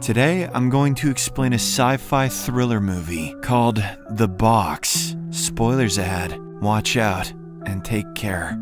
Today, I'm going to explain a sci-fi thriller movie called The Box. Spoilers ahead. Watch out and take care.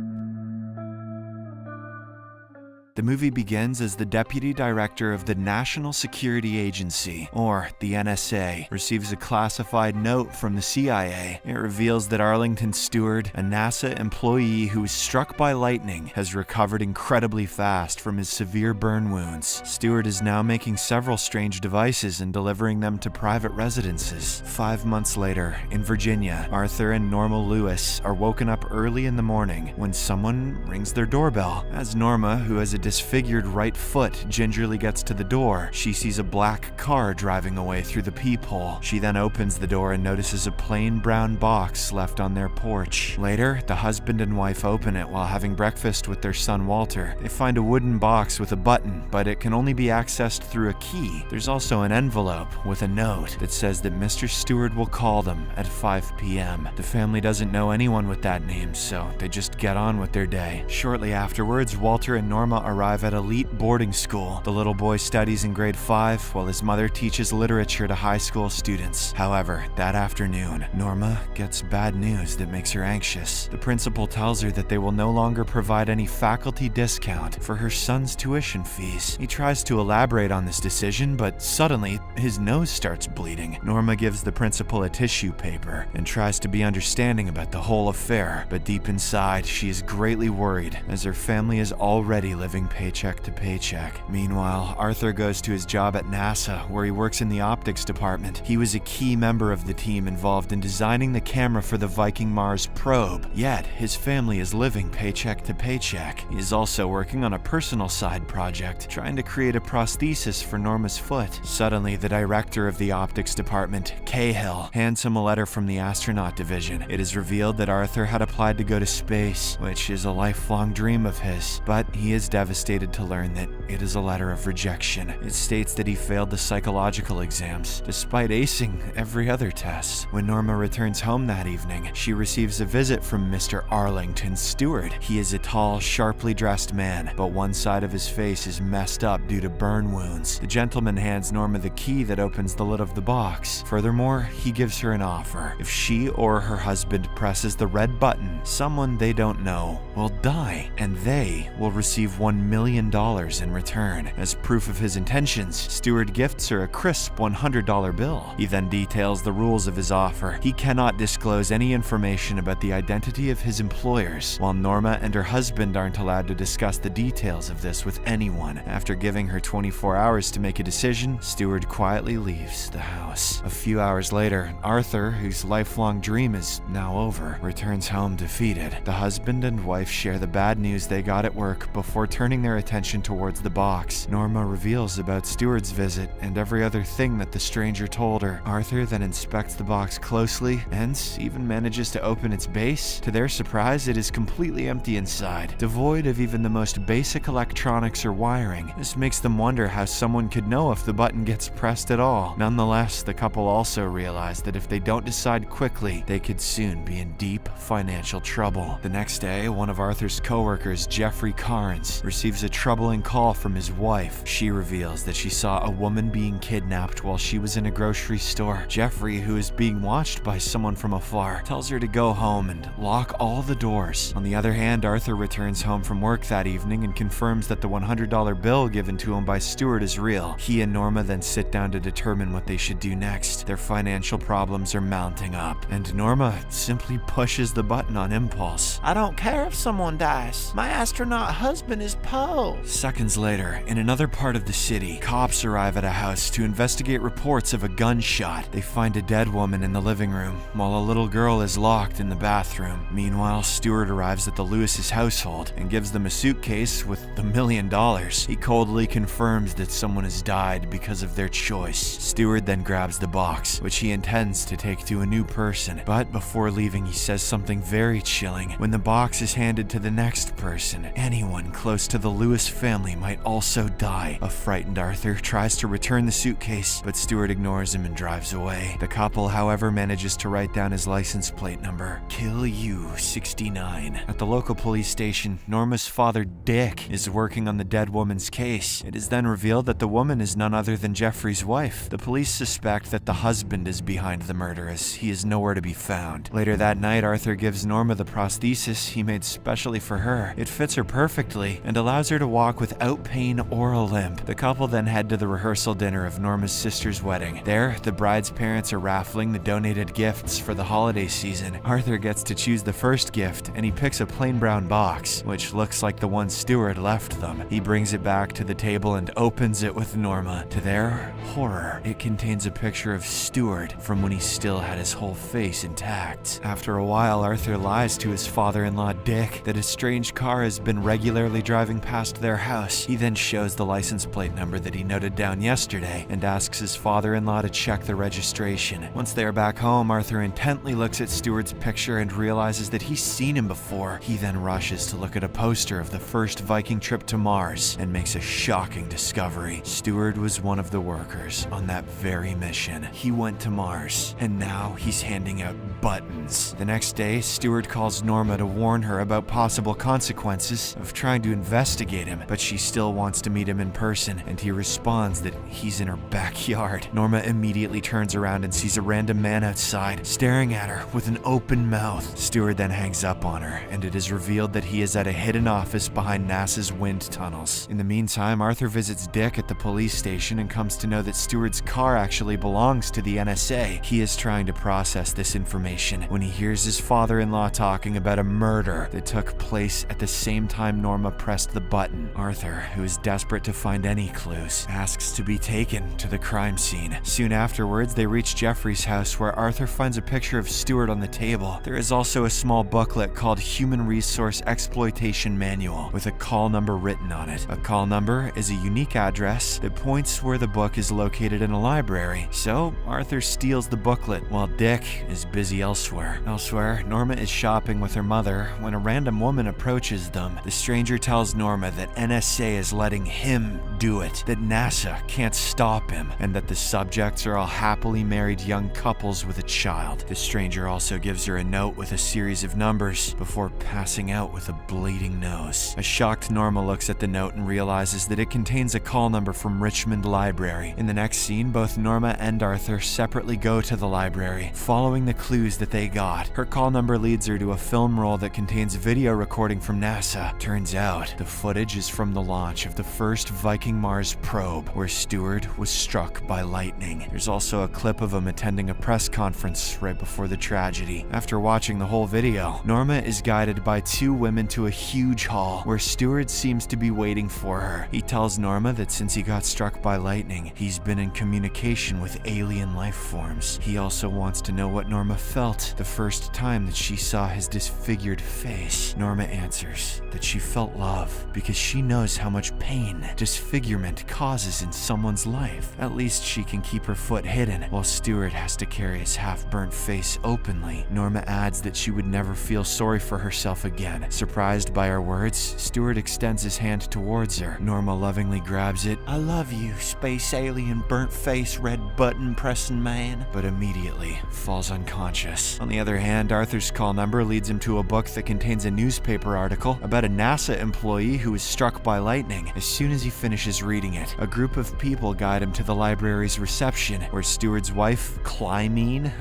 The movie begins as the deputy director of the National Security Agency, or the NSA, receives a classified note from the CIA. It reveals that Arlington Stewart, a NASA employee who was struck by lightning, has recovered incredibly fast from his severe burn wounds. Stewart is now making several strange devices and delivering them to private residences. 5 months later, in Virginia, Arthur and Norma Lewis are woken up early in the morning when someone rings their doorbell. As Norma, who has a disfigured right foot, gingerly gets to the door, she sees a black car driving away through the peephole. She then opens the door and notices a plain brown box left on their porch. Later, the husband and wife open it while having breakfast with their son Walter. They find a wooden box with a button, but it can only be accessed through a key. There's also an envelope with a note that says that Mr. Stewart will call them at 5 p.m. The family doesn't know anyone with that name, so they just get on with their day. Shortly afterwards, Walter and Norma arrive at elite boarding school. The little boy studies in grade 5 while his mother teaches literature to high school students. However, that afternoon, Norma gets bad news that makes her anxious. The principal tells her that they will no longer provide any faculty discount for her son's tuition fees. He tries to elaborate on this decision, but suddenly his nose starts bleeding. Norma gives the principal a tissue paper and tries to be understanding about the whole affair, but deep inside, she is greatly worried as her family is already living paycheck to paycheck. Meanwhile, Arthur goes to his job at NASA, where he works in the optics department. He was a key member of the team involved in designing the camera for the Viking Mars probe, yet his family is living paycheck to paycheck. He is also working on a personal side project, trying to create a prosthesis for Norma's foot. Suddenly, the director of the optics department, Cahill, hands him a letter from the astronaut division. It is revealed that Arthur had applied to go to space, which is a lifelong dream of his, but he is devastated to learn that it is a letter of rejection. It states that he failed the psychological exams, despite acing every other test. When Norma returns home that evening, she receives a visit from Mr. Arlington Stewart. He is a tall, sharply dressed man, but one side of his face is messed up due to burn wounds. The gentleman hands Norma the key that opens the lid of the box. Furthermore, he gives her an offer. If she or her husband presses the red button, someone they don't know will die, and they will receive $1 million in return. As proof of his intentions, Stewart gifts her a crisp $100 bill. He then details the rules of his offer. He cannot disclose any information about the identity of his employers, while Norma and her husband aren't allowed to discuss the details of this with anyone. After giving her 24 hours to make a decision, Stewart quietly leaves the house. A few hours later, Arthur, whose lifelong dream is now over, returns home defeated. The husband and wife share the bad news they got at work before turning their attention towards the box. Norma reveals about Stewart's visit and every other thing that the stranger told her. Arthur then inspects the box closely and even manages to open its base. To their surprise, it is completely empty inside, devoid of even the most basic electronics or wiring. This makes them wonder how someone could know if the button gets pressed at all. Nonetheless, the couple also realize that if they don't decide quickly, they could soon be in deep financial trouble. The next day, one of Arthur's co-workers, Jeffrey Carnes, receives a troubling call from his wife. She reveals that she saw a woman being kidnapped while she was in a grocery store. Jeffrey, who is being watched by someone from afar, tells her to go home and lock all the doors. On the other hand, Arthur returns home from work that evening and confirms that the $100 bill given to him by Stewart is real. He and Norma then sit down to determine what they should do next. Their financial problems are mounting up, and Norma simply pushes the button on impulse. I don't care if someone dies. My astronaut husband is Poe. Seconds later, in another part of the city, cops arrive at a house to investigate reports of a gunshot. They find a dead woman in the living room, while a little girl is locked in the bathroom. Meanwhile, Stewart arrives at the Lewis's household and gives them a suitcase with the $1 million. He coldly confirms that someone has died because of their choice. Stewart then grabs the box, which he intends to take to a new person. But before leaving, he says something very chilling. When the box is handed to the next person, anyone close to to the Lewis family might also die. A frightened Arthur tries to return the suitcase, but Stewart ignores him and drives away. The couple, however, manages to write down his license plate number, Kill You 69. At the local police station, Norma's father, Dick, is working on the dead woman's case. It is then revealed that the woman is none other than Jeffrey's wife. The police suspect that the husband is behind the murder, as he is nowhere to be found. Later that night, Arthur gives Norma the prosthesis he made specially for her. It fits her perfectly and allows her to walk without pain or a limp. The couple then head to the rehearsal dinner of Norma's sister's wedding. There, the bride's parents are raffling the donated gifts for the holiday season. Arthur gets to choose the first gift, and he picks a plain brown box, which looks like the one Stewart left them. He brings it back to the table and opens it with Norma. To their horror, it contains a picture of Stewart from when he still had his whole face intact. After a while, Arthur lies to his father-in-law Dick that a strange car has been regularly driving past their house. He then shows the license plate number that he noted down yesterday and asks his father-in-law to check the registration. Once they are back home, Arthur intently looks at Stewart's picture and realizes that he's seen him before. He then rushes to look at a poster of the first Viking trip to Mars and makes a shocking discovery. Stewart was one of the workers on that very mission. He went to Mars, and now he's handing out buttons. The next day, Stewart calls Norma to warn her about possible consequences of trying to investigate him, but she still wants to meet him in person, and he responds that he's in her backyard. Norma immediately turns around and sees a random man outside, staring at her with an open mouth. Stewart then hangs up on her, and it is revealed that he is at a hidden office behind NASA's wind tunnels. In the meantime, Arthur visits Dick at the police station and comes to know that Stewart's car actually belongs to the NSA. He is trying to process this information when he hears his father-in-law talking about a murder that took place at the same time Norma pressed the button. Arthur, who is desperate to find any clues, asks to be taken to the crime scene. Soon afterwards, they reach Jeffrey's house, where Arthur finds a picture of Stewart on the table. There is also a small booklet called Human Resource Exploitation Manual with a call number written on it. A call number is a unique address that points where the book is located in a library. So Arthur steals the booklet while Dick is busy elsewhere. Elsewhere, Norma is shopping with her mother when a random woman approaches them. The stranger tells Norma that NSA is letting him do it, that NASA can't stop him, and that the subjects are all happily married young couples with a child. The stranger also gives her a note with a series of numbers before passing out with a bleeding nose. A shocked Norma looks at the note and realizes that it contains a call number from Richmond Library. In the next scene, both Norma and Arthur separately go to the library, following the clues that they got. Her call number leads her to a film roll that contains video recording from NASA. Turns out, the footage is from the launch of the first Viking Mars probe, where Stewart was struck by lightning. There's also a clip of him attending a press conference right before the tragedy. After watching the whole video, Norma is guided by two women to a huge hall where Stewart seems to be waiting for her. He tells Norma that since he got struck by lightning, he's been in communication with alien life forms. He also wants to know what Norma felt the first time that she saw his disfigured face. Norma answers that she felt love because she knows how much pain disfigurement causes in someone's life. At least she can keep her foot hidden while Stewart has to carry his half-burnt face openly. Norma adds that she would never feel sorry for herself again. Surprised by her words, Stewart extends his hand towards her. Norma lovingly grabs it. I love you, space alien, burnt face, red button pressing man. But immediately falls unconscious. On the other hand, Arthur's call number leads him to a book that contains a newspaper article about a NASA employee who was struck by lightning. As soon as he finishes reading it, a group of people guide him to the library's reception, where Stewart's wife, Clymene,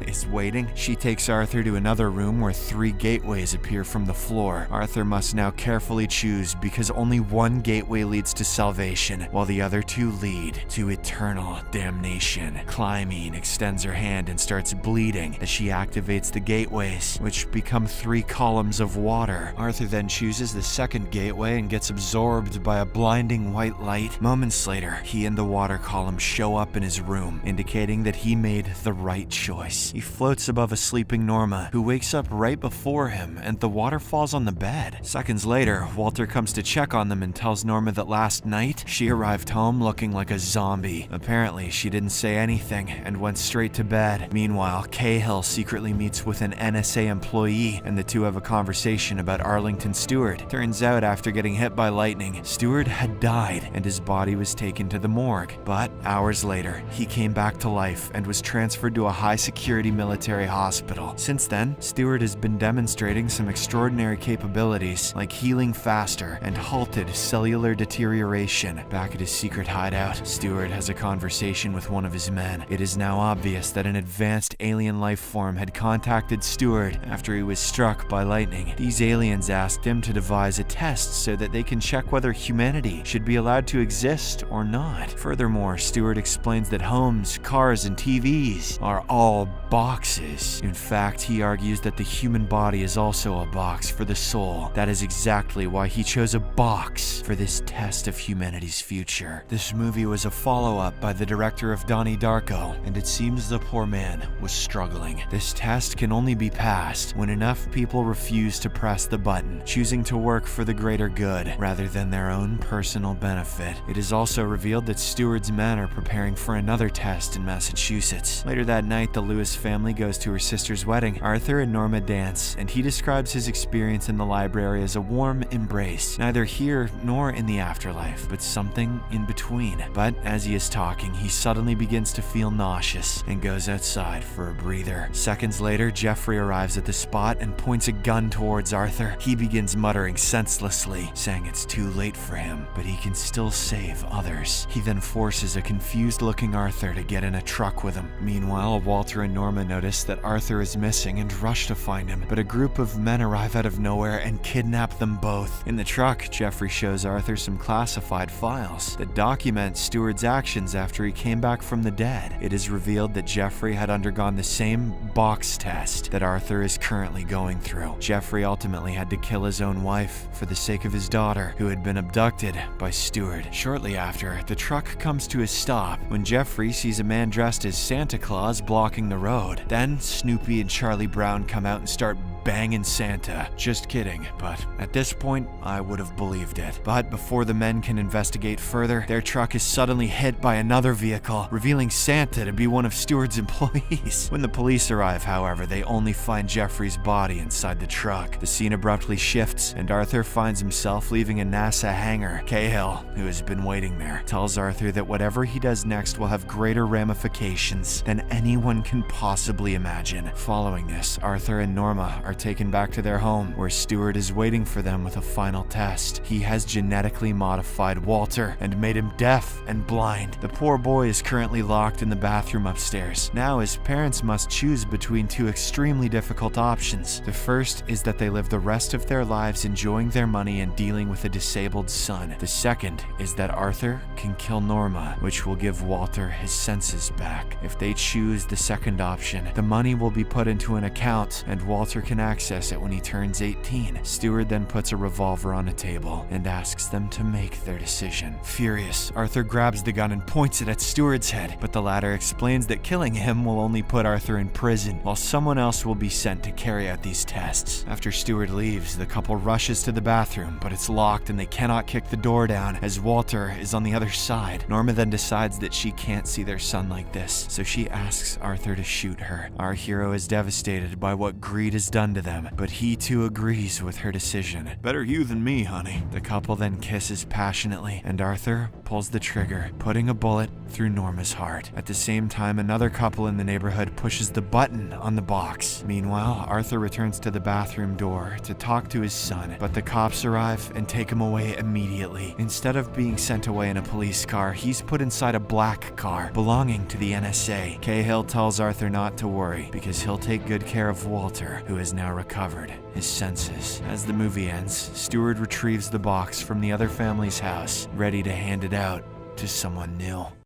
is waiting. She takes Arthur to another room where 3 gateways appear from the floor. Arthur must now carefully choose because only one gateway leads to salvation, while the other 2 lead to eternal damnation. Clymene extends her hand and starts bleeding as she activates the gateways, which become 3 columns of water. Arthur then chooses the second gateway and gets absorbed by a blinding white light. Moments later, he and the water column show up in his room, indicating that he made the right choice. He floats above a sleeping Norma, who wakes up right before him, and the water falls on the bed. Seconds later, Walter comes to check on them and tells Norma that last night, she arrived home looking like a zombie. Apparently, she didn't say anything and went straight to bed. Meanwhile, Cahill secretly meets with an NSA employee, and the two have a conversation about Arlington Stewart. Turns out, after after getting hit by lightning, Stewart had died and his body was taken to the morgue. But hours later, he came back to life and was transferred to a high-security military hospital. Since then, Stewart has been demonstrating some extraordinary capabilities, like healing faster and halted cellular deterioration. Back at his secret hideout, Stewart has a conversation with one of his men. It is now obvious that an advanced alien life form had contacted Stewart after he was struck by lightning. These aliens asked him to devise a test so that they can check whether humanity should be allowed to exist or not. Furthermore, Stewart explains that homes, cars, and TVs are all boxes. In fact, he argues that the human body is also a box for the soul. That is exactly why he chose a box for this test of humanity's future. This movie was a follow-up by the director of Donnie Darko, and it seems the poor man was struggling. This test can only be passed when enough people refuse to press the button, choosing to work for the greater good rather than their own personal benefit. It is also revealed that Stewart's men are preparing for another test in Massachusetts. Later that night, the Lewis family goes to her sister's wedding. Arthur and Norma dance, and he describes his experience in the library as a warm embrace, neither here nor in the afterlife, but something in between. But as he is talking, he suddenly begins to feel nauseous and goes outside for a breather. Seconds later, Jeffrey arrives at the spot and points a gun towards Arthur. He begins muttering senselessly, saying it's too late for him, but he can still save others. He then forces a confused-looking Arthur to get in a truck with him. Meanwhile, Walter and Norma notice that Arthur is missing and rush to find him, but a group of men arrive out of nowhere and kidnap them both. In the truck, Jeffrey shows Arthur some classified files that document Stewart's actions after he came back from the dead. It is revealed that Jeffrey had undergone the same box test that Arthur is currently going through. Jeffrey ultimately had to kill his own wife for the sake of his daughter, who had been abducted by Stewart. Shortly after, the truck comes to a stop when Jeffrey sees a man dressed as Santa Claus blocking the road. Then Snoopy and Charlie Brown come out and start banging Santa. Just kidding, but at this point, I would have believed it. But before the men can investigate further, their truck is suddenly hit by another vehicle, revealing Santa to be one of Stewart's employees. When the police arrive, however, they only find Jeffrey's body inside the truck. The scene abruptly shifts, and Arthur finds himself leaving a NASA hangar. Cahill, who has been waiting there, tells Arthur that whatever he does next will have greater ramifications than anyone can possibly imagine. Following this, Arthur and Norma are taken back to their home, where Stewart is waiting for them with a final test. He has genetically modified Walter and made him deaf and blind. The poor boy is currently locked in the bathroom upstairs. Now his parents must choose between two extremely difficult options. The first is that they live the rest of their lives enjoying their money and dealing with a disabled son. The second is that Arthur can kill Norma, which will give Walter his senses back. If they choose the second option, the money will be put into an account and Walter can access it when he turns 18. Stewart then puts a revolver on a table and asks them to make their decision. Furious, Arthur grabs the gun and points it at Stewart's head, but the latter explains that killing him will only put Arthur in prison, while someone else will be sent to carry out these tests. After Stewart leaves, the couple rushes to the bathroom, but it's locked and they cannot kick the door down as Walter is on the other side. Norma then decides that she can't see their son like this, so she asks Arthur to shoot her. Our hero is devastated by what greed has done to them, but he too agrees with her decision. Better you than me, honey. The couple then kisses passionately, and Arthur pulls the trigger, putting a bullet through Norma's heart. At the same time, another couple in the neighborhood pushes the button on the box. Meanwhile, Arthur returns to the bathroom door to talk to his son, but the cops arrive and take him away immediately. Instead of being sent away in a police car, he's put inside a black car belonging to the NSA. Cahill tells Arthur not to worry because he'll take good care of Walter, who has now recovered his senses. As the movie ends, Stewart retrieves the box from the other family's house, ready to hand it out to someone new.